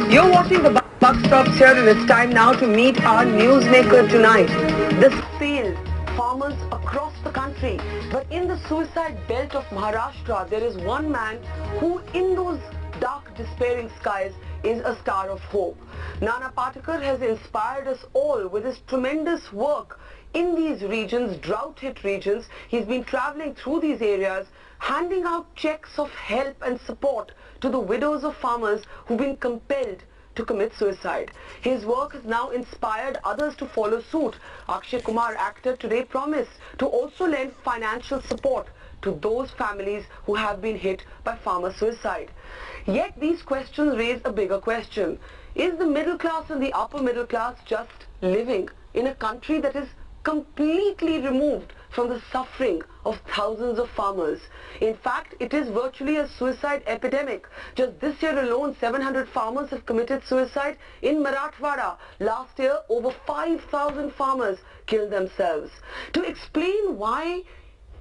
You're watching the Buck Stops here, and it's time now to meet our newsmaker tonight. This failed farmers across the country, but in the suicide belt of Maharashtra, there is one man who, in those dark, despairing skies, is a star of hope. Nana Patekar has inspired us all with his tremendous work in these regions, drought-hit regions. He's been traveling through these areas, handing out checks of help and support to the widows of farmers who've been compelled to commit suicide. His work has now inspired others to follow suit. Akshay Kumar, actor, today promised to also lend financial support to those families who have been hit by farmer suicide. Yet these questions raise a bigger question. Is the middle class and the upper middle class just living in a country that is completely removed from the suffering of thousands of farmers? In fact, it is virtually a suicide epidemic. Just this year alone, 700 farmers have committed suicide in Marathwada. Last year, over 5,000 farmers killed themselves. To explain why,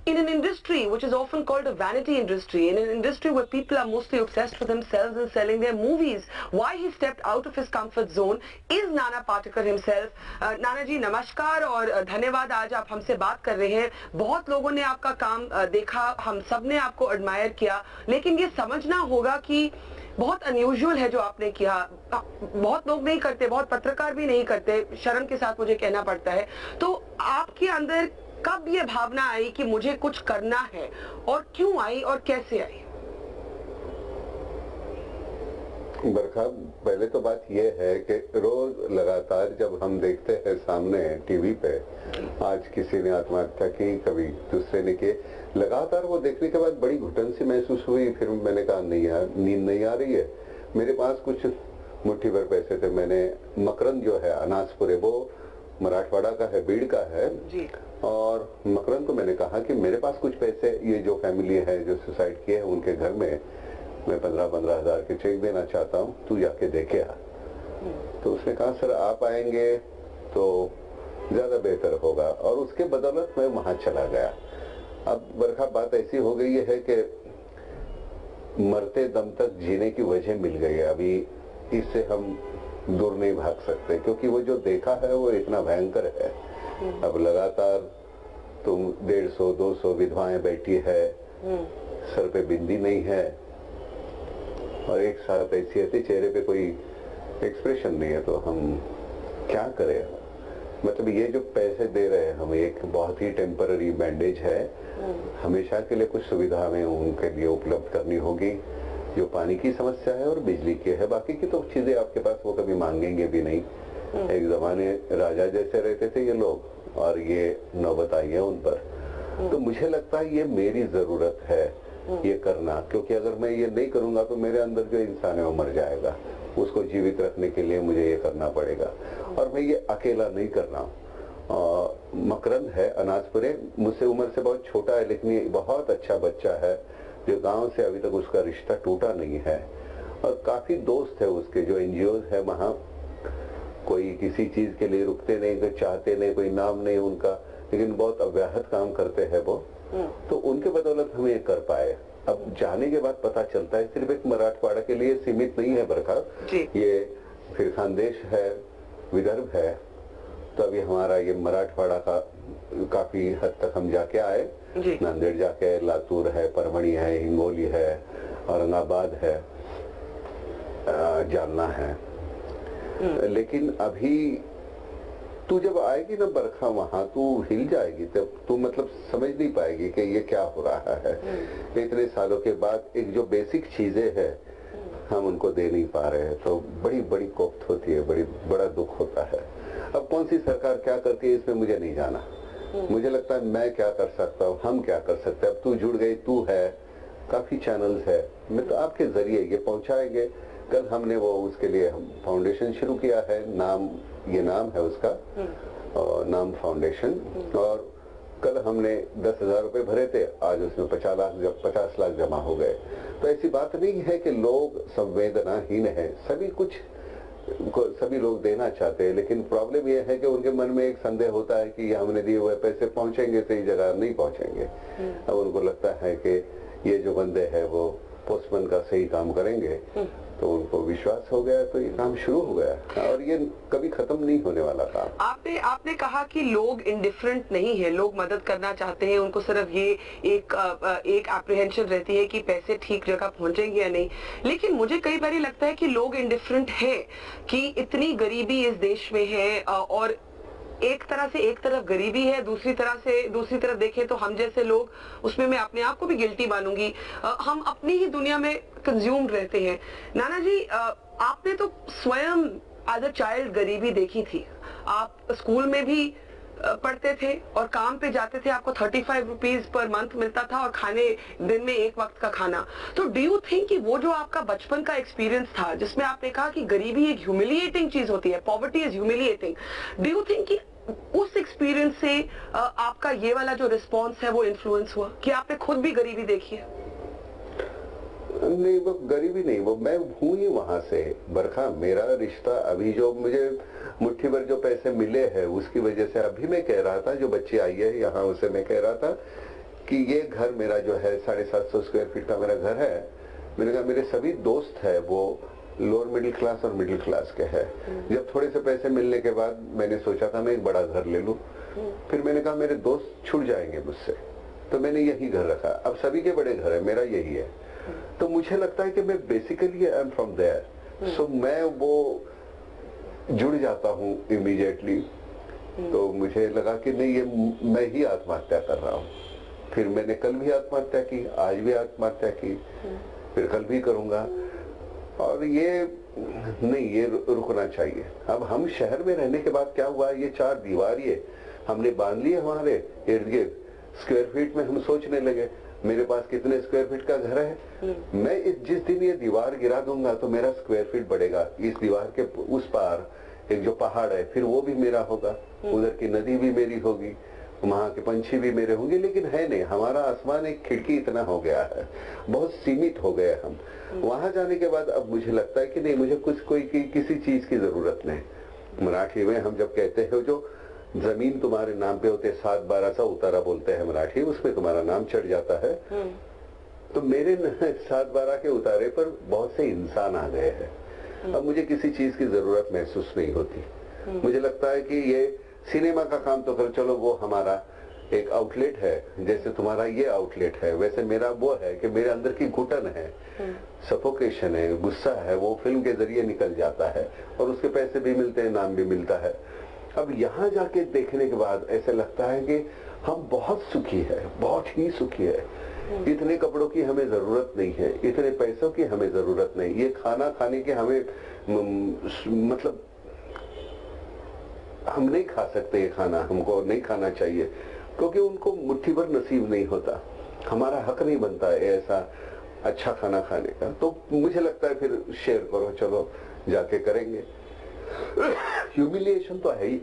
in an industry which is often called a vanity industry, in an industry where people are mostly obsessed with themselves and selling their movies, why he stepped out of his comfort zone is Nana Patekar himself. नाना जी नमस्कार और धन्यवाद, आज आप हमसे बात कर रहे हैं. बहुत लोगों ने आपका काम देखा, हम सब ने आपको एडमायर किया, लेकिन ये समझना होगा कि बहुत अनयूजुअल है जो आपने किया. बहुत लोग नहीं करते, बहुत पत्रकार भी नहीं करते, शर्म के साथ मुझे कहना पड़ता है. तो आपके अंदर कब ये भावना आई कि मुझे कुछ करना है, और क्यों आई और कैसे आई? बरखा, पहले तो बात यह है कि रोज लगातार जब हम देखते हैं सामने टीवी पे, आज किसी ने आत्महत्या की, कभी दूसरे ने की, लगातार वो देखने के बाद बड़ी घुटन सी महसूस हुई. फिर मैंने कहा नहीं यार, नींद नहीं आ रही है. मेरे पास कुछ मुट्ठी भर पैसे थे. मैंने मकरंद जो है अनाजपुरे, वो मराठवाड़ा का है, बीड़ का है जी. और मकरंद को मैंने कहा कि मेरे पास कुछ पैसे, ये जो फैमिली है जो सुसाइड किए है उनके घर में मैं 15-15 हजार के चेक देना चाहता हूँ, तू जाके देखे आ. तो उसने कहा सर आप आएंगे तो ज्यादा बेहतर होगा, और उसके बदौलत मैं वहां चला गया. अब बरखा, बात ऐसी हो गई है कि मरते दम तक जीने की वजह मिल गई है. अभी इससे हम दूर नहीं भाग सकते, क्योंकि वो जो देखा है वो इतना भयंकर है. अब लगातार तुम 150-200 विधवाएं बैठी है, सर पे बिंदी नहीं है, और एक साथ ऐसी है चेहरे पे कोई एक्सप्रेशन नहीं है. तो हम क्या करें? मतलब ये जो पैसे दे रहे हैं हम, एक बहुत ही टेम्पररी बैंडेज है. हमेशा के लिए कुछ सुविधा हमें उनके लिए उपलब्ध करनी होगी. जो पानी की समस्या है और बिजली की है, बाकी की तो चीजें आपके पास वो कभी मांगेंगे भी नहीं. एक जमाने राजा जैसे रहते थे ये लोग, और ये नौबत आई है उन पर. तो मुझे लगता है ये मेरी जरूरत है ये करना, क्योंकि अगर मैं ये नहीं करूंगा तो मेरे अंदर जो इंसान है वो मर जाएगा. उसको जीवित रखने के लिए मुझे ये करना पड़ेगा, और मैं ये अकेला नहीं कर रहा हूँ. मकरंद है अनाजपुरे, मुझसे उम्र से बहुत छोटा है, लेकिन ये बहुत अच्छा बच्चा है जो गांव से अभी तक उसका रिश्ता टूटा नहीं है. और काफी दोस्त है उसके जो एनजीओ है वहाँ, कोई किसी चीज के लिए रुकते नहीं, कोई चाहते नहीं, कोई नाम नहीं उनका, लेकिन बहुत अव्याहत काम करते हैं वो. तो उनके बदौलत हम ये कर पाए. अब जाने के बाद पता चलता है सिर्फ एक मराठवाड़ा के लिए सीमित नहीं है बरखा, ये फिर खानदेश है, विदर्भ है. तो अभी हमारा ये मराठवाड़ा का काफी हद तक हम जाके आए. नांदेड़ जाके, लातूर है, परभणी है, हिंगोली है, औरंगाबाद है, जालना है. लेकिन अभी तू जब आएगी ना बरखा वहां, तू हिल जाएगी. तब तू मतलब समझ नहीं पाएगी कि ये क्या हो रहा है. इतने सालों के बाद एक जो बेसिक चीजें हैं हम उनको दे नहीं पा रहे हैं, तो बड़ी बड़ी कोफ्त होती है, बड़ा दुख होता है. अब कौन सी सरकार क्या करती है इसमें मुझे नहीं जाना. मुझे लगता है मैं क्या कर सकता हूँ, हम क्या कर सकते हैं. अब तू जुड़ गई, तू है, काफी चैनल्स है, मैं तो आपके जरिए ये पहुंचाएंगे. कल हमने वो उसके लिए हम फाउंडेशन शुरू किया है, ये नाम है उसका, नाम फाउंडेशन. और कल हमने 10,000 रुपए भरे थे, आज उसमें 50 लाख जमा हो गए. तो ऐसी बात नहीं है कि लोग संवेदनाहीन है, सभी लोग देना चाहते हैं, लेकिन प्रॉब्लम यह है कि उनके मन में एक संदेह होता है कि हमने दिए हुए पैसे पहुंचेंगे सही जगह, नहीं पहुंचेंगे. अब उनको लगता है कि ये जो बंदे हैं वो पोस्टमैन का सही काम करेंगे, तो उनको विश्वास हो गया, तो ये काम शुरू हो गया और ये कभी खत्म नहीं होने वाला काम। आपने कहा कि लोग इंडिफरेंट नहीं है, लोग मदद करना चाहते हैं, उनको सिर्फ ये एक एप्रीहेंशन रहती है कि पैसे ठीक जगह पहुंचेंगे या नहीं। लेकिन मुझे कई बार लगता है कि लोग इंडिफरेंट है कि इतनी गरीबी इस देश में है, और एक तरफ गरीबी है, दूसरी तरफ देखें तो हम जैसे लोग, उसमें मैं अपने आप को भी गिल्टी मानूंगी, हम अपनी ही दुनिया में कंज्यूम रहते हैं। नाना जी, आपने तो स्वयं एज अ चाइल्ड गरीबी देखी थी। आप स्कूल में भी पढ़ते थे और काम पे जाते थे, आपको 35 रुपीज पर मंथ मिलता था और खाने दिन में एक वक्त का खाना। तो डू यू थिंक कि वो जो आपका बचपन का एक्सपीरियंस था, जिसमें आपने कहा कि गरीबी एक ह्यूमिलिएटिंग चीज होती है, poverty is humiliating, do you think कि उस एक्सपीरियंस से आपका ये वाला जो रिस्पॉन्स है वो इन्फ्लुएंस हुआ कि आपने खुद भी गरीबी देखी है? नहीं, वो गरीबी नहीं, वो मैं हूं ही वहां से। बरखा, मेरा रिश्ता अभी जो मुझे मुट्ठी भर जो पैसे मिले हैं उसकी वजह से, अभी मैं कह रहा था, जो बच्ची आई है यहाँ, उसे मैं कह रहा था कि ये घर मेरा जो है 750 स्क्वायर फीट का मेरा घर है। मैंने कहा मेरे सभी दोस्त है वो लोअर मिडिल क्लास और मिडिल क्लास के हैं। जब थोड़े से पैसे मिलने के बाद मैंने सोचा था मैं एक बड़ा घर ले लूं, फिर मैंने कहा मेरे दोस्त छूट जाएंगे मुझसे, तो मैंने यही घर रखा। अब सभी के बड़े घर है, मेरा यही है। तो मुझे लगता है कि मैं basically I am from there, so मैं वो जुड़ जाता हूँ इमीडिएटली। तो मुझे लगा कि नहीं, ये मैं ही आत्महत्या कर रहा हूँ। फिर मैंने कल भी आत्महत्या की, आज भी आत्महत्या की, फिर कल भी करूंगा। और ये नहीं, ये रुकना चाहिए। अब हम शहर में रहने के बाद क्या हुआ, ये 4 दीवार ये हमने बांध लिए हमारे इर्द गिर्द, स्क्वायर फीट में हम सोचने लगे मेरे पास कितने स्क्वायर फीट का घर है। मैं जिस दिन ये दीवार गिरा दूंगा तो मेरा स्क्वायर फीट बढ़ेगा। इस दीवार के उस पार एक जो पहाड़ है फिर वो भी मेरा होगा, उधर की नदी भी मेरी होगी, वहां के पंछी भी मेरे होंगे। लेकिन है नहीं, हमारा आसमान एक खिड़की इतना हो गया है, बहुत सीमित हो गए हम। वहां जाने के बाद अब मुझे लगता है कि नहीं, मुझे किसी चीज की जरूरत नहीं। मराठी में हम जब कहते हैं जो जमीन तुम्हारे नाम पे होते 7-12 सा उतारा बोलते हैं मराठी, उसमें तुम्हारा नाम चढ़ जाता है। तो मेरे 7-12 के उतारे पर बहुत से इंसान आ गए हैं। अब मुझे किसी चीज की जरूरत महसूस नहीं होती। मुझे लगता है कि ये सिनेमा का काम तो कर चलो, वो हमारा एक आउटलेट है। जैसे तुम्हारा ये आउटलेट है, वैसे मेरा वो है कि मेरे अंदर की घुटन है, सफोकेशन है, गुस्सा है, वो फिल्म के जरिए निकल जाता है और उसके पैसे भी मिलते हैं, नाम भी मिलता है। अब यहाँ जाके देखने के बाद ऐसा लगता है कि हम बहुत सुखी है, बहुत ही सुखी है। इतने कपड़ों की हमें जरूरत नहीं है, इतने पैसों की हमें जरूरत नहीं। ये खाना खाने के हमें मतलब हम नहीं खा सकते, ये खाना हमको नहीं खाना चाहिए क्योंकि उनको मुट्ठी भर नसीब नहीं होता। हमारा हक नहीं बनता है ऐसा अच्छा खाना खाने का। तो मुझे लगता है फिर शेयर करो, चलो जाके करेंगे। ह्यूमिलिएशन तो है ही,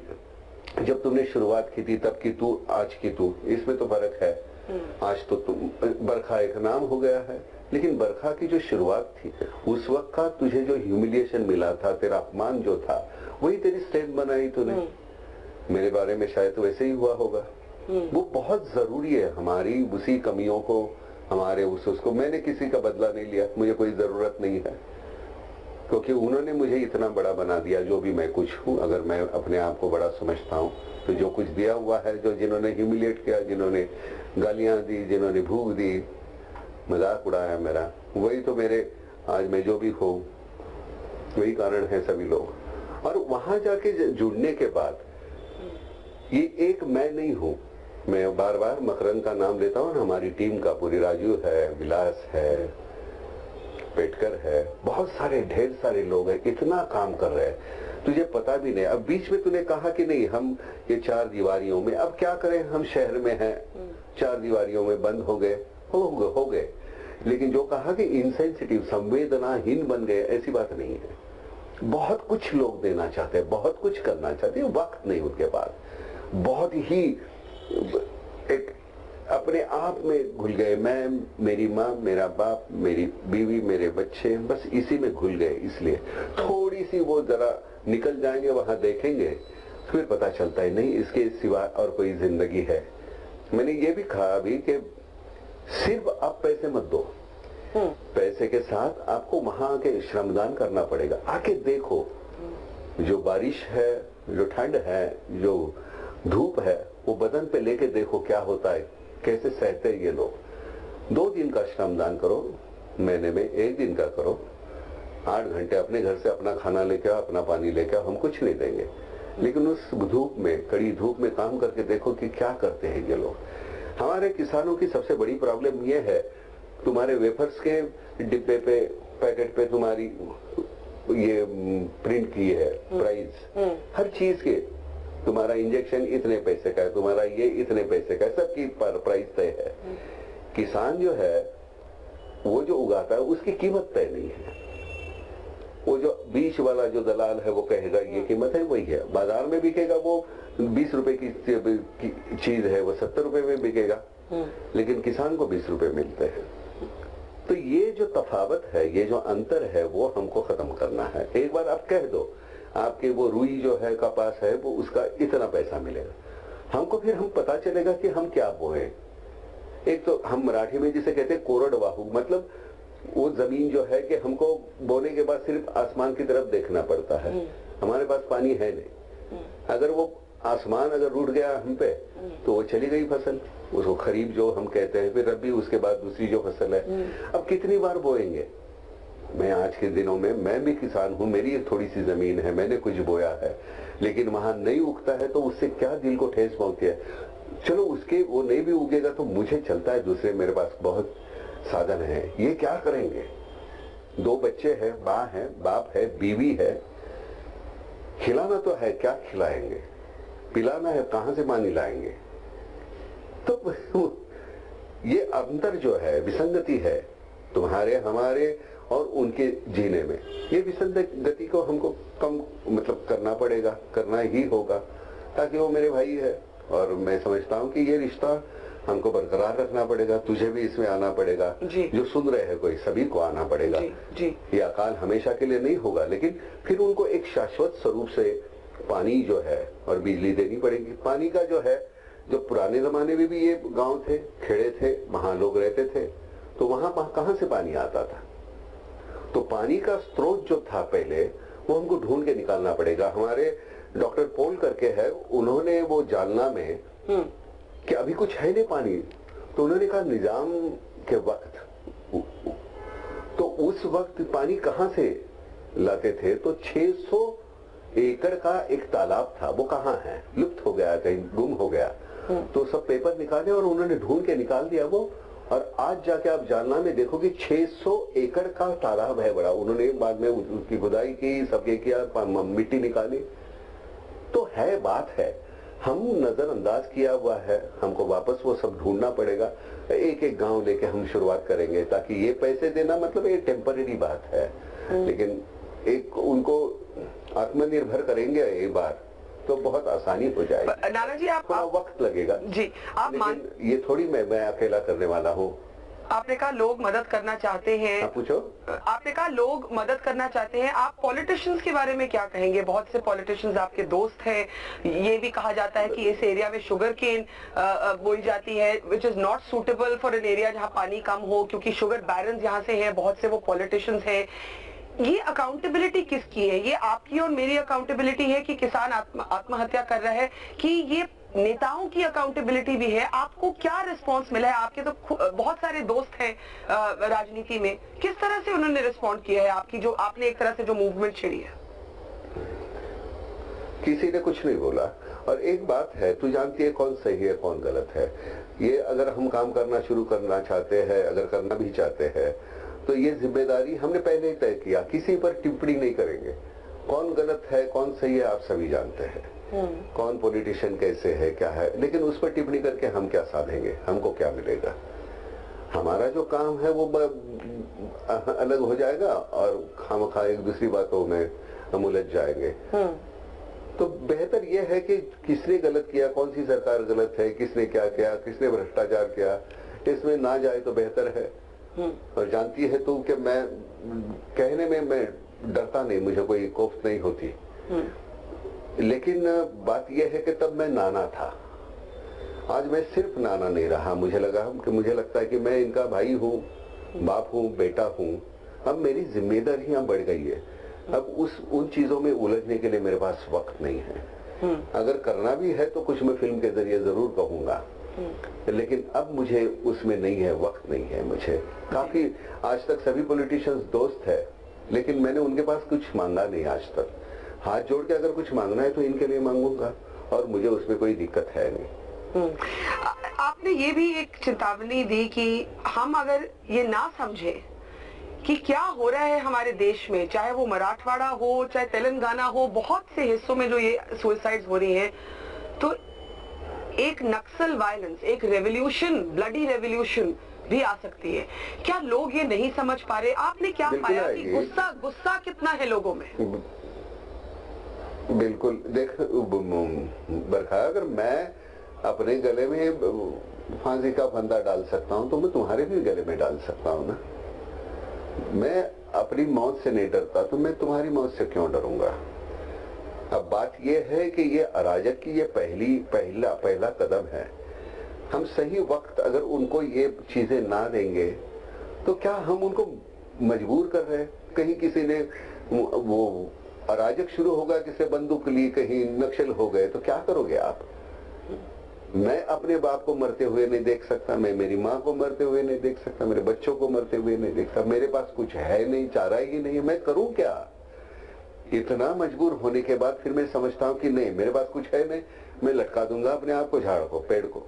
जब तुमने शुरुआत की थी तब की तू, आज की तू, इसमें तो फर्क है। आज तो तुम, बरखा एक नाम हो गया है, लेकिन बरखा की जो शुरुआत थी उस वक्त का तुझे जो ह्यूमिलिएशन मिला था, तेरा अपमान जो था, वही तेरी स्ट्रेंथ बनाई तूने। मेरे बारे में शायद वैसे ही हुआ होगा। वो बहुत जरूरी है, हमारी उसी कमियों को, हमारे उसको मैंने किसी का बदला नहीं लिया, मुझे कोई जरूरत नहीं है क्योंकि उन्होंने मुझे इतना बड़ा बना दिया जो भी मैं कुछ हूँ। अगर मैं अपने आप को बड़ा समझता हूँ तो जो कुछ दिया हुआ है, जो जिन्होंने ह्यूमिलिएट किया, जिन्होंने गालियां दी, जिन्होंने भूख दी, मजाक उड़ाया मेरा, वही तो मेरे आज मैं जो भी हूँ वही कारण है सभी लोग। और वहां जाके जुड़ने के बाद ये एक मैं नहीं हूँ, मैं बार बार मकरंद का नाम लेता हूँ, हमारी टीम का पूरी, राजू है, विलास है, पेटकर है, बहुत सारे ढेर सारे लोग हैं, इतना काम कर रहे हैं तुझे पता भी नहीं। अब बीच में तूने कहा कि नहीं हम ये 4 दीवारियों में, अब क्या करें, हम शहर में हैं, 4 दीवारियों में बंद हो गए। लेकिन जो कहा कि इनसेंसिटिव, संवेदनाहीन बन गए, ऐसी बात नहीं है। बहुत कुछ लोग देना चाहते हैं, बहुत कुछ करना चाहते हैं, वक्त नहीं उनके पास। बहुत ही एक अपने आप में घुल गए, मैं, मेरी माँ, मेरा बाप, मेरी बीवी, मेरे बच्चे, बस इसी में घुल गए। इसलिए थोड़ी सी वो जरा निकल जाएंगे, वहां देखेंगे, फिर पता चलता है नहीं इसके सिवा और कोई जिंदगी है। मैंने ये भी कहा अभी कि सिर्फ आप पैसे मत दो, पैसे के साथ आपको वहां आके श्रमदान करना पड़ेगा। आके देखो, जो बारिश है, जो ठंड है, जो धूप है, वो बदन पे लेके देखो क्या होता है, कैसे सहते हैं ये लोग। 2 दिन का श्रमदान करो, महीने में 1 दिन का करो, 8 घंटे अपने घर से अपना खाना लेके आओ, अपना पानी लेके आओ, हम कुछ नहीं देंगे, लेकिन उस धूप में, कड़ी धूप में काम करके देखो कि क्या करते हैं ये लोग। हमारे किसानों की सबसे बड़ी प्रॉब्लम ये है, तुम्हारे वेफर्स के डिब्बे पे, पैकेट पे तुम्हारी ये प्रिंट की है प्राइस, हर चीज के, तुम्हारा इंजेक्शन इतने पैसे का है, तुम्हारा ये इतने पैसे का है, सबकी प्राइस तय है। किसान जो है वो जो उगाता है उसकी कीमत तय नहीं है। वो जो बीच वाला जो दलाल है वो कहेगा ये कीमत है, वही है। बाजार में बिकेगा वो 20 रुपए की चीज है, वो 70 रुपए में बिकेगा, लेकिन किसान को 20 रुपए मिलते हैं। तो ये जो तफावत है, ये जो अंतर है, वो हमको खत्म करना है। एक बार आप कह दो आपके वो रुई जो है, कपास है, वो उसका इतना पैसा मिलेगा, हमको फिर हम पता चलेगा कि हम क्या बोए। एक तो हम मराठी में जिसे कहते हैं कोरडवाहू, मतलब वो जमीन जो है कि हमको बोने के बाद सिर्फ आसमान की तरफ देखना पड़ता है, हमारे पास पानी है नहीं। अगर वो आसमान अगर रूठ गया हम पे तो वो चली गई फसल, उसको खरीफ जो हम कहते हैं, फिर रबी, उसके बाद दूसरी जो फसल है। अब कितनी बार बोएंगे। मैं आज के दिनों में, मैं भी किसान हूँ, मेरी एक थोड़ी सी जमीन है, मैंने कुछ बोया है, लेकिन वहां नहीं उगता है तो उससे क्या दिल को ठेस पहुंचती है। चलो उसके वो नहीं भी उगेगा तो मुझे चलता है, दूसरे मेरे पास बहुत साधन है, ये क्या करेंगे। 2 बच्चे हैं, माँ है, बाप है, बीवी है, खिलाना तो है, क्या खिलाएंगे, पिलाना है, कहां से पानी लाएंगे। तो ये अंतर जो है, विसंगति है तुम्हारे, हमारे और उनके जीने में, ये विसंगति को हमको कम मतलब करना पड़ेगा, करना ही होगा, ताकि वो मेरे भाई है। और मैं समझता हूँ कि ये रिश्ता हमको बरकरार रखना पड़ेगा। तुझे भी इसमें आना पड़ेगा, जो सुन रहे हैं कोई, सभी को आना पड़ेगा। ये अकाल हमेशा के लिए नहीं होगा, लेकिन फिर उनको एक शाश्वत स्वरूप से पानी जो है और बिजली देनी पड़ेगी। पानी का जो है, जो पुराने जमाने में भी ये गांव थे, खेड़े थे, वहां लोग रहते थे, तो वहां कहां से पानी आता था। तो पानी का स्रोत जो था पहले, वो हमको ढूंढ के निकालना पड़ेगा। हमारे डॉक्टर पोल करके है, उन्होंने वो जानना में कि अभी कुछ है नहीं पानी, तो उन्होंने कहा निजाम के वक्त, तो उस वक्त पानी कहां से लाते थे, तो 600 एकड़ का एक तालाब था, वो कहाँ है, लुप्त हो गया, कहीं गुम हो गया। तो सब पेपर निकाले और उन्होंने ढूंढ के निकाल दिया वो, और आज जाके आप जानना में देखोगे 600 एकड़ का तालाब है बड़ा। उन्होंने बाद में उसकी खुदाई की, सबके किया, मिट्टी निकाली, तो है, बात है। हम नजरअंदाज किया हुआ है, हमको वापस वो सब ढूंढना पड़ेगा। एक एक गांव लेके हम शुरुआत करेंगे, ताकि ये पैसे देना मतलब ये टेम्पररी बात है, लेकिन एक उनको आत्मनिर्भर करेंगे एक बार तो बहुत आसानी हो जाएगी। नाना जी, आप वक्त लगेगा जी, आप लेकिन ये थोड़ी मैं अकेला करने वाला हूँ। आपने कहा लोग मदद करना चाहते हैं, पूछो। आपने कहा लोग मदद करना चाहते हैं, आप पॉलिटिशियंस के बारे में क्या कहेंगे। बहुत से पॉलिटिशियंस आपके दोस्त हैं, ये भी कहा जाता है कि इस एरिया में शुगर केन बोई जाती है, which is not suitable for an area जहाँ पानी कम हो, क्योंकि शुगर बैरन्स यहाँ से हैं, बहुत से वो पॉलिटिशियंस हैं। ये अकाउंटेबिलिटी किसकी है, ये आपकी और मेरी अकाउंटेबिलिटी है कि किसान आत्महत्या कर रहा है, कि ये नेताओं की अकाउंटेबिलिटी भी है। आपको क्या रिस्पांस मिला है, आपके तो बहुत सारे दोस्त हैं राजनीति में, किस तरह से उन्होंने रिस्पॉन्ड किया है आपकी, जो आपने एक तरह से जो मूवमेंट छेड़ी है। किसी ने कुछ नहीं बोला। और एक बात है, तू जानती है कौन सही है कौन गलत है। ये अगर हम काम करना शुरू करना चाहते हैं, अगर करना भी चाहते हैं, तो ये जिम्मेदारी हमने पहले ही तय किया, किसी पर टिप्पणी नहीं करेंगे। कौन गलत है कौन सही है आप सभी जानते हैं, कौन पॉलिटिशियन कैसे है क्या है, लेकिन उस पर टिप्पणी करके हम क्या साधेंगे, हमको क्या मिलेगा। हमारा जो काम है वो अलग हो जाएगा और खामखा एक दूसरी बातों में हम उलझ जाएंगे। तो बेहतर यह है कि किसने गलत किया, कौन सी सरकार गलत है, किसने क्या किया, किसने भ्रष्टाचार किया, इसमें ना जाए तो बेहतर है। और जानती है तू कि मैं कहने में मैं डरता नहीं, मुझे कोई कोफ्त नहीं होती, लेकिन बात यह है कि तब मैं नाना था, आज मैं सिर्फ नाना नहीं रहा। मुझे लगता है कि मैं इनका भाई हूँ, बाप हूँ, बेटा हूँ, अब मेरी जिम्मेदारियां बढ़ गई है। अब उन चीजों में उलझने के लिए मेरे पास वक्त नहीं है। अगर करना भी है तो कुछ मैं फिल्म के जरिए जरूर कहूंगा, लेकिन अब मुझे उसमें नहीं है, वक्त नहीं है मुझे। काफी आज तक सभी पॉलिटिशियंस दोस्त है, लेकिन मैंने उनके पास कुछ मांगा नहीं आज तक। हाथ जोड़ के अगर कुछ मांगना है तो इनके लिए मांगूंगा, और मुझे उसमें कोई दिक्कत है नहीं। आपने ये भी एक चेतावनी दी कि हम अगर ये ना समझे कि क्या हो रहा है हमारे देश में, चाहे वो मराठवाड़ा हो, चाहे तेलंगाना हो, बहुत से हिस्सों में जो ये सुसाइड्स हो रही हैं, तो एक नक्सल वायलेंस, एक रेवोल्यूशन, ब्लडी रेवोल्यूशन भी आ सकती है। क्या लोग ये नहीं समझ पा रहे? आपने क्या पाया कि गुस्सा कितना है लोगों में? बिल्कुल। देख बरखा, अगर मैं अपने गले में फांसी का फंदा डाल सकता हूं तो मैं तुम्हारे भी गले में डाल सकता हूं ना। मैं अपनी मौत से नहीं डरता तो मैं तुम्हारी मौत से क्यों डरूंगा? अब बात यह है कि ये अराजक की ये पहला कदम है। हम सही वक्त अगर उनको ये चीजें ना देंगे तो क्या हम उनको मजबूर कर रहे हैं? कहीं किसी ने वो अराजक शुरू होगा, किसी बंदूक ली, कहीं नक्सल हो गए, तो क्या करोगे आप? मैं अपने बाप को मरते हुए नहीं देख सकता, मैं मेरी माँ को मरते हुए नहीं देख सकता, मेरे बच्चों को मरते हुए नहीं देख सकता। मेरे पास कुछ है नहीं, चारा ही नहीं, मैं करूं क्या? इतना मजबूर होने के बाद फिर मैं समझता हूं कि नहीं, मेरे पास कुछ है नहीं, मैं लटका दूंगा अपने आप को झाड़ को, पेड़ को।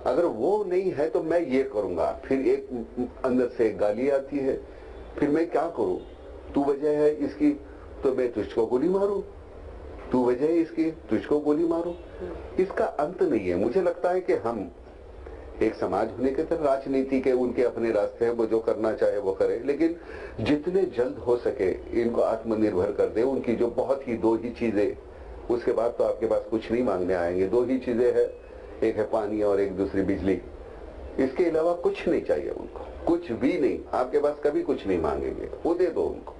अगर वो नहीं है तो मैं ये करूंगा। फिर एक अंदर से गाली आती है, फिर मैं क्या करूं? तू वजह है इसकी तो मैं तुझको गोली मारूं, तू वजह है इसकी, तुझको गोली मारूं। इसका अंत नहीं है। मुझे लगता है कि हम एक समाज होने के तरह राजनीति के उनके अपने रास्ते हैं, वो जो करना चाहे वो करे, लेकिन जितने जल्द हो सके इनको आत्मनिर्भर कर दे। उनकी जो बहुत ही दो ही चीजें, उसके बाद तो आपके पास कुछ नहीं मांगने आएंगे। दो ही चीजें हैं, एक है पानी और एक दूसरी बिजली। इसके अलावा कुछ नहीं चाहिए उनको, कुछ भी नहीं। आपके पास कभी कुछ नहीं मांगेंगे, वो दे दो उनको।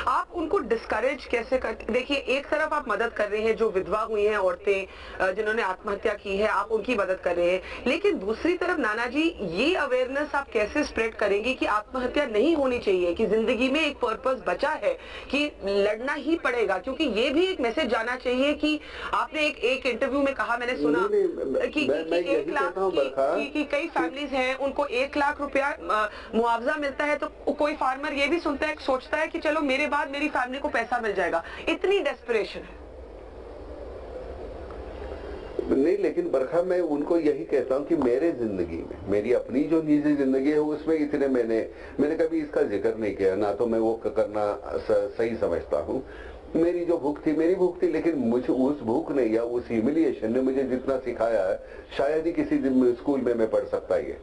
आप उनको डिस्करेज कैसे करते? देखिए, एक तरफ आप मदद कर रहे हैं जो विधवा हुई हैं औरतें जिन्होंने आत्महत्या की है, आप उनकी मदद कर रहे हैं, लेकिन दूसरी तरफ नाना जी ये अवेयरनेस आप कैसे स्प्रेड करेंगे कि आत्महत्या नहीं होनी चाहिए, कि जिंदगी में एक पर्पस बचा है, कि लड़ना ही पड़ेगा? क्योंकि ये भी एक मैसेज जाना चाहिए कि आपने एक इंटरव्यू में कहा, मैंने सुना कि 1 लाख की कई फैमिलीज हैं, उनको 1 लाख रुपया मुआवजा मिलता है, तो कोई फार्मर ये भी सुनता है, सोचता है कि चलो मेरे बाद मेरी फैमिली को पैसा मिल जाएगा। इतनी डेस्परेशन है। नहीं, लेकिन बरखा मैं उनको यही कहता हूं कि मेरे जिंदगी में, मेरी अपनी जो निजी जिंदगी है उसमें इतने मैंने कभी इसका जिक्र नहीं किया, ना तो मैं वो करना सही समझता हूं। मेरी जो भूख थी मेरी भूख थी, लेकिन मुझे उस भूख ने या उस ह्यूमिलिएशन ने मुझे जितना सिखाया है शायद ही किसी दिन स्कूल में मैं पढ़ सकता ये।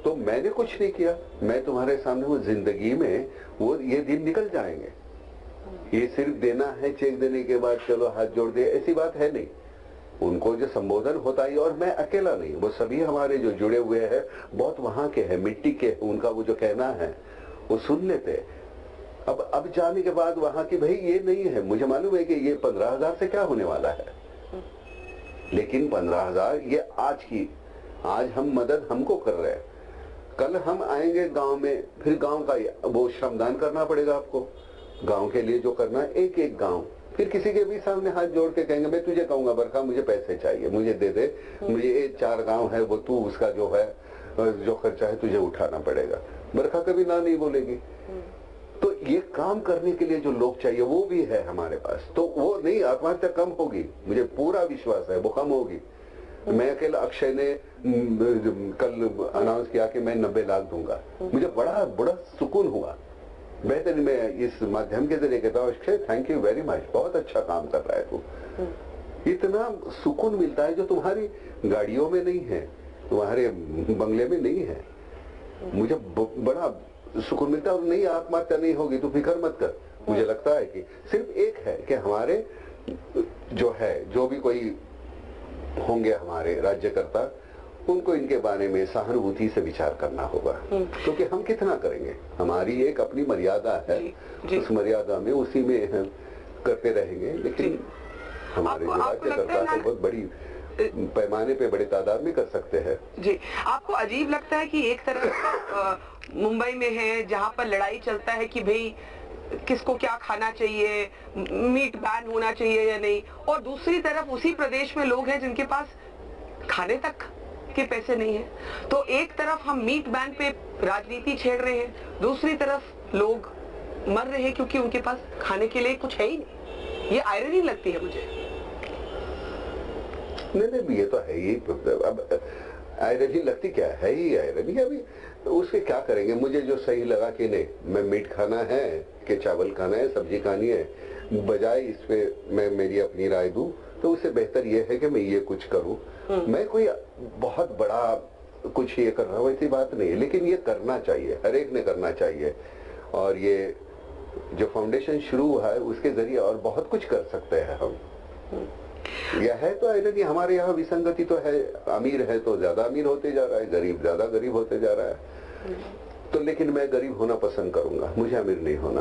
तो मैंने कुछ नहीं किया। मैं तुम्हारे सामने वो जिंदगी में वो ये दिन निकल जाएंगे। ये सिर्फ देना है, चेक देने के बाद चलो हाथ जोड़ दे, ऐसी बात है नहीं। उनको जो संबोधन होता है, और मैं अकेला नहीं, वो सभी हमारे जो जुड़े हुए हैं बहुत वहां के हैं, मिट्टी के, उनका वो जो कहना है वो सुन लेते। अब जाने के बाद वहां की भाई ये नहीं है, मुझे मालूम है कि ये 15,000 से क्या होने वाला है, लेकिन 15,000 ये आज हम मदद हमको कर रहे हैं। कल हम आएंगे गांव में, फिर गांव का वो श्रमदान करना पड़ेगा आपको। गांव के लिए जो करना है, एक एक गांव, फिर किसी के भी सामने हाथ जोड़ के कहेंगे, मैं तुझे कहूंगा बरखा मुझे पैसे चाहिए, मुझे दे दे, मुझे ये 4 गांव है, वो तू उसका जो है जो खर्चा है तुझे उठाना पड़ेगा। बरखा कभी ना नहीं बोलेगी। तो ये काम करने के लिए जो लोग चाहिए वो भी है हमारे पास। तो वो नहीं, आत्महत्या कम होगी, मुझे पूरा विश्वास है वो कम होगी। मैं अकेला, अक्षय ने कल अनाउंस किया कि मैं 90 लाख दूंगा, मुझे बड़ा सुकून हुआ। बेहतरीन, मैं इस माध्यम के जरिए कहता हूँ Akshay thank you very much, बहुत अच्छा काम कर रहा है तू। इतना सुकून मिलता है जो तुम्हारी गाड़ियों में नहीं है, तुम्हारे बंगले में नहीं है। मुझे बड़ा सुकून मिलता है। नहीं, आत्महत्या नहीं होगी तो फिक्र मत कर। मुझे लगता है कि सिर्फ एक है कि हमारे जो भी कोई होंगे हमारे राज्यकर्ता, उनको इनके बारे में सहानुभूति से विचार करना होगा, क्योंकि हम कितना करेंगे, हमारी एक अपनी मर्यादा है, उस मर्यादा में उसी में हम करते रहेंगे। लेकिन हमारे जो राज्यकर्ता है बहुत बड़ी पैमाने पे बड़े तादाद में कर सकते हैं। जी, आपको अजीब लगता है कि एक तरफ मुंबई में है जहां पर लड़ाई चलता है कि भाई किसको क्या खाना चाहिए, मीट बैन होना चाहिए या नहीं, और दूसरी तरफ उसी प्रदेश में लोग हैं जिनके पास खाने तक के पैसे नहीं है। तो एक तरफ हम मीट बैन पे राजनीति छेड़ रहे हैं, दूसरी तरफ लोग मर रहे हैं क्योंकि उनके पास खाने के लिए कुछ है ही नहीं। ये आयरनी लगती है मुझे। नहीं, ये तो है ही। अब आयरनी लगती क्या है ही आयरनी। अभी उसके क्या करेंगे, मुझे जो सही लगा कि नहीं मैं मीट खाना है कि चावल खाना है, सब्जी खानी है, बजाय इस पे मैं मेरी अपनी राय दूं, तो उससे बेहतर ये है कि मैं ये कुछ करूं। मैं कोई बहुत बड़ा कुछ ये कर रहा हूं ऐसी बात नहीं है, लेकिन ये करना चाहिए, हर एक ने करना चाहिए। और ये जो फाउंडेशन शुरू हुआ है उसके जरिए और बहुत कुछ कर सकते हैं हम। यह है तो आयरनी, हमारे यहाँ विसंगति तो है, अमीर है तो ज्यादा अमीर होते जा रहा है, गरीब ज्यादा गरीब होते जा रहा है। तो लेकिन मैं गरीब होना पसंद करूंगा, मुझे अमीर नहीं होना।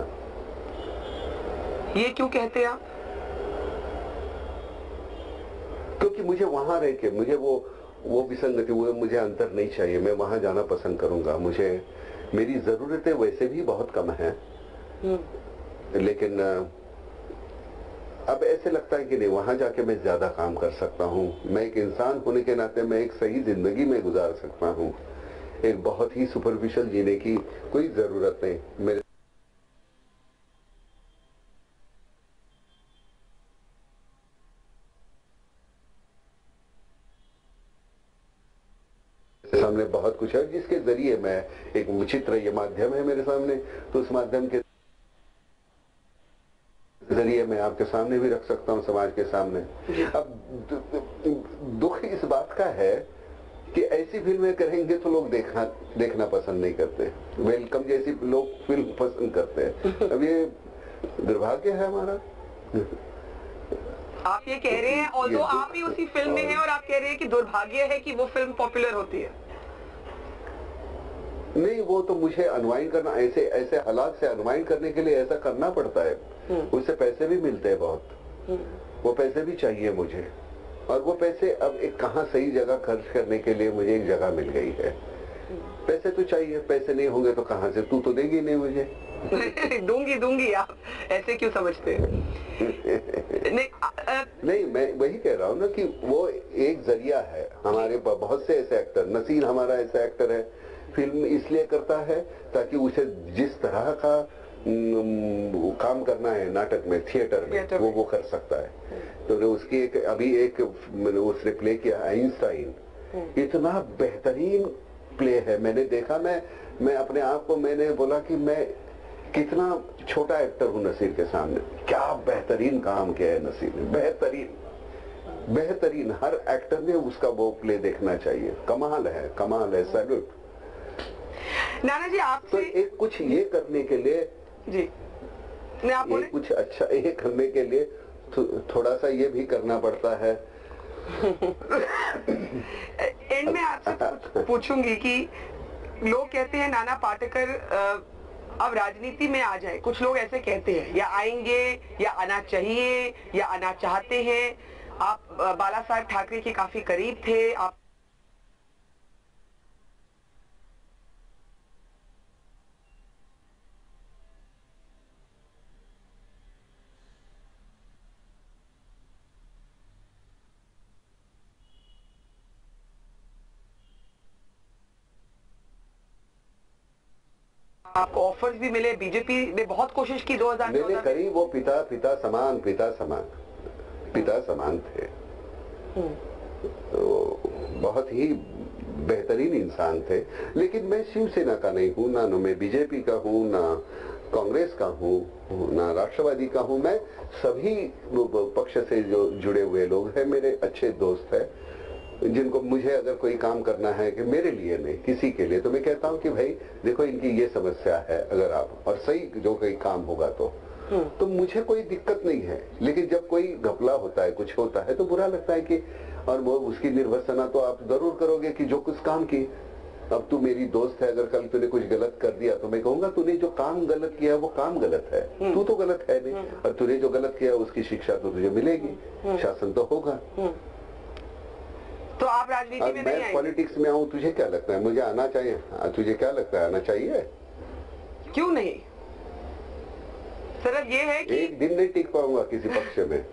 ये क्यों कहते हैं आप? क्योंकि मुझे वहां रह के मुझे वो विसंगति, वो मुझे अंतर नहीं चाहिए। मैं वहां जाना पसंद करूंगा। मुझे मेरी जरूरतें वैसे भी बहुत कम है, लेकिन अब ऐसे लगता है कि नहीं वहां जाके मैं ज्यादा काम कर सकता हूँ। मैं एक इंसान होने के नाते मैं एक सही जिंदगी में गुजार सकता हूँ। एक बहुत ही सुपरफिशियल जीने की कोई जरूरत नहीं। मेरे सामने बहुत कुछ है जिसके जरिए मैं एक चित्र, ये माध्यम है मेरे सामने, तो उस माध्यम के जरिए मैं आपके सामने भी रख सकता हूं, समाज के सामने। अब दुख इस बात का है कि ऐसी फिल्में करेंगे तो लोग देखना पसंद नहीं करते। वेलकम जैसी लोग फिल्म पसंद करते हैं। अब ये दुर्भाग्य है हमारा। आप ये कह रहे हैं, और आप ही उसी फिल्म में हैं और आप कह रहे हैं कि दुर्भाग्य है कि वो फिल्म पॉपुलर होती है। नहीं, वो तो मुझे अनवाइंड करना, ऐसे हालात से अनवाइंड करने के लिए ऐसा करना पड़ता है। उससे पैसे भी मिलते हैं बहुत, वो पैसे भी चाहिए मुझे, और वो पैसे अब एक कहाँ सही जगह खर्च करने के लिए मुझे एक जगह मिल गई है। पैसे तो चाहिए, पैसे नहीं होंगे तो कहाँ से, तू तो देगी नहीं मुझे। दूंगी आप ऐसे क्यों समझते हैं? नहीं, मैं वही कह रहा हूँ ना कि वो एक जरिया है। हमारे बहुत से ऐसे एक्टर, नसीर हमारा ऐसा एक्टर है, फिल्म इसलिए करता है ताकि उसे जिस तरह का काम करना है नाटक में, थिएटर में, वो कर सकता है। तो उसकी एक उसने प्ले किया आइंस्टाइन, इतना बेहतरीन प्ले है। मैंने देखा, मैं अपने आप को मैंने बोला कि मैं कितना छोटा एक्टर हूँ नसीर के सामने। क्या बेहतरीन काम किया है नसीर ने, बेहतरीन। हर एक्टर ने उसका वो प्ले देखना चाहिए। कमाल है, सैल्यूट। नाना जी, आप तो एक कुछ ये करने के लिए जी, आप बोले? कुछ अच्छा ये करने के लिए थोड़ा सा ये भी करना पड़ता है। एंड में आपसे पूछूंगी कि लोग कहते हैं नाना पाटेकर अब राजनीति में आ जाए। कुछ लोग ऐसे कहते हैं, या आएंगे या आना चाहिए या आना चाहते हैं। आप बाला साहब ठाकरे के काफी करीब थे। आप आपको ऑफर्स भी मिले, बीजेपी ने बहुत कोशिश की 2014 में करी। वो पिता समान थे। तो बहुत ही बेहतरीन इंसान थे। लेकिन मैं शिवसेना का नहीं हूँ, ना मैं बीजेपी का हूँ, ना कांग्रेस का हूँ, ना राष्ट्रवादी का हूँ। मैं सभी पक्ष से जो जुड़े हुए लोग हैं, मेरे अच्छे दोस्त हैं, जिनको मुझे अगर कोई काम करना है कि मेरे लिए नहीं किसी के लिए, तो मैं कहता हूं कि भाई देखो इनकी ये समस्या है, अगर आप और सही जो कोई काम होगा तो मुझे कोई दिक्कत नहीं है। लेकिन जब कोई घपला होता है, कुछ होता है, तो बुरा लगता है कि, और वो उसकी निर्भरसना तो आप जरूर करोगे कि जो कुछ काम की। अब तू मेरी दोस्त है, अगर कल तूने कुछ गलत कर दिया तो मैं कहूंगा तूने जो काम गलत किया वो काम गलत है, तू तो गलत है नहीं, और तूने जो गलत किया उसकी शिक्षा तो तुझे मिलेगी, शासन तो होगा। तो आप राजनीति में नहीं मैं आएंगे? पॉलिटिक्स में आऊँ, तुझे क्या लगता है मुझे आना चाहिए? तुझे क्या लगता है आना चाहिए? क्यों नहीं? सिर्फ ये है कि एक दिन नहीं टिक पाऊंगा किसी पक्ष में।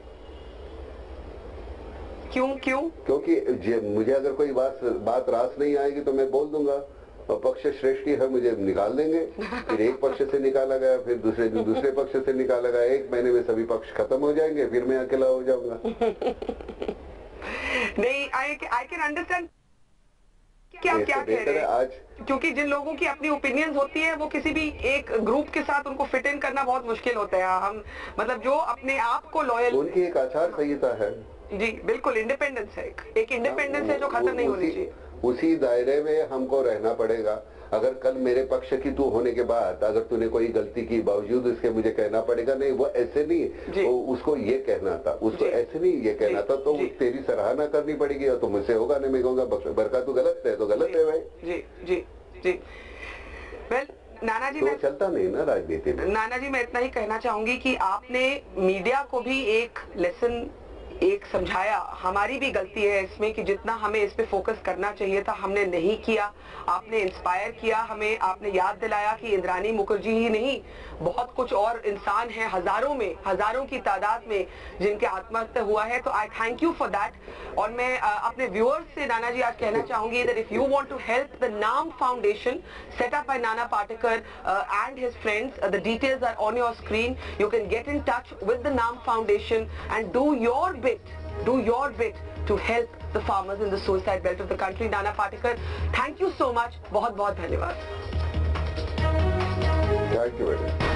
क्यों? क्योंकि मुझे अगर कोई बात रास नहीं आएगी तो मैं बोल दूंगा, और पक्ष श्रेष्ठी है, मुझे निकाल देंगे। फिर एक पक्ष से निकाला गया, फिर दूसरे दिन दूसरे पक्ष से निकाला गया, 1 महीने में सभी पक्ष खत्म हो जाएंगे, फिर मैं अकेला हो जाऊंगा। नहीं, आई कैन अंडरस्टैंड कि आप क्या कह रहे हैं आज, क्योंकि जिन लोगों की अपनी ओपिनियंस होती है वो किसी भी एक ग्रुप के साथ उनको फिट इन करना बहुत मुश्किल होता है। हम मतलब जो अपने आप को लॉयल, उनकी एक आचार संहिता है। जी बिल्कुल, इंडिपेंडेंस है, एक इंडिपेंडेंस है जो खत्म नहीं होनी चाहिए। उसी दायरे में हमको रहना पड़ेगा। अगर कल मेरे पक्ष की तू होने के बाद अगर तूने कोई गलती की, बावजूद इसके मुझे कहना पड़ेगा नहीं वो ऐसे नहीं, उसको ये कहना था, उसको ऐसे नहीं ये कहना था, तो तेरी सराहना करनी पड़ेगी। और तो मुझसे होगा नहीं, मैं कहूँगा बरका तू गलत है तो गलत है भाई। जी वेल नाना जी, तो चलता नहीं ना राजनीति में। नाना जी, मैं इतना ही कहना चाहूंगी कि आपने मीडिया को भी एक लेसन समझाया। हमारी भी गलती है इसमें कि जितना हमें इस पे फोकस करना चाहिए था हमने नहीं किया। आपने इंस्पायर किया हमें, आपने याद दिलाया कि इंद्राणी मुखर्जी ही नहीं, बहुत कुछ और इंसान हैं, हजारों की तादाद में जिनके आत्महत्या हुआ है। तो आई थैंक यू फॉर दैट। और मैं अपने व्यूअर्स से नाना जी आज कहना चाहूंगी that if you want to help the Naam foundation set up by Nana Patekar and his friends, the details are on your screen. You can get in touch with the NAM Foundation and do your bit to help the farmers in the suicide belt of the country. Nana Patekar, thank you so much. बहुत बहुत धन्यवाद। Thank you very much.